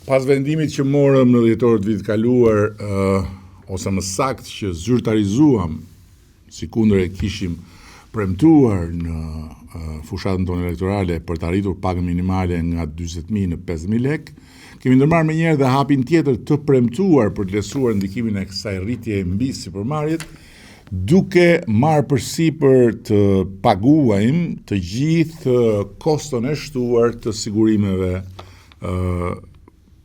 Pas vendimit që morëm në dhjetor të vitit kaluar, ose më saktë që zyrtarizuam, si kundër e kishim premtuar në fushatën tonë elektorale për të arritur pagën minimale nga 40.000 në 5.000 lekë, kemi ndërmarrë me njerë dhe hapin tjetër të premtuar për të lehtësuar ndikimin e kësaj rritje mbi sipërmarrjet, duke marrë përsipër të paguajmë të gjithë koston e shtuar të sigurimeve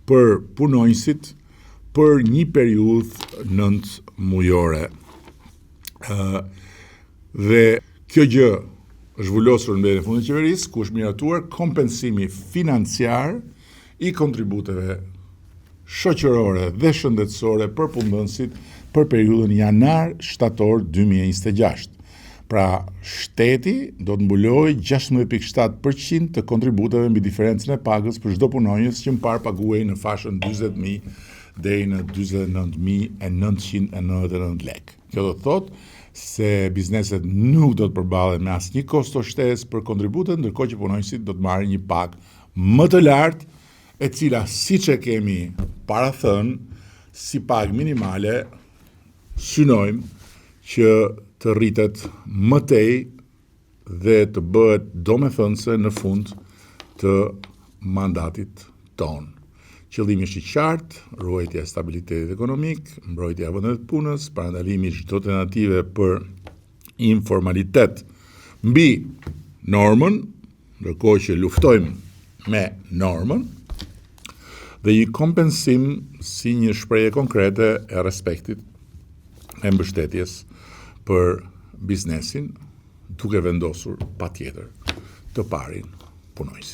për punonjësit për një periudhë 9 mujore. Dhe kjo gjë është zhvullosur në mbledhjen e fundit të qeverisë, ku është miratuar kompensimi financiar i kontributeve shoqërore dhe shëndetësore për punëdhënësit për periudhën janar-shtator 2026. Pra, shteti do të mbulojë 16.7% të kontributeve mbi diferencën e pagës për çdo punonjës që më parë paguhej në fashën 40.000 deri në 49.999 lekë. Kjo do të thotë se bizneset nuk do të përballen me asnjë kosto shtesë për kontributën, ndërkohë që punonjësit do të marrin një pagë më të lartë, e cila siç e kemi parathënë si pagë minimale, synojmë që të rritet më tej dhe të bëhet domethënëse në fund të mandatit tonë. Qëllimi është i qartë, ruajtja e stabilitetit ekonomik, mbrojtja e vendeve të punës, parandalimi i çdo tentative për informalitet mbi normën, ndërkohë që luftojmë me normën, dhe një kompensim si një shprehje konkrete e respektit e mbështetjes për biznesin, duke vendosur patjetër të parin punonjësi.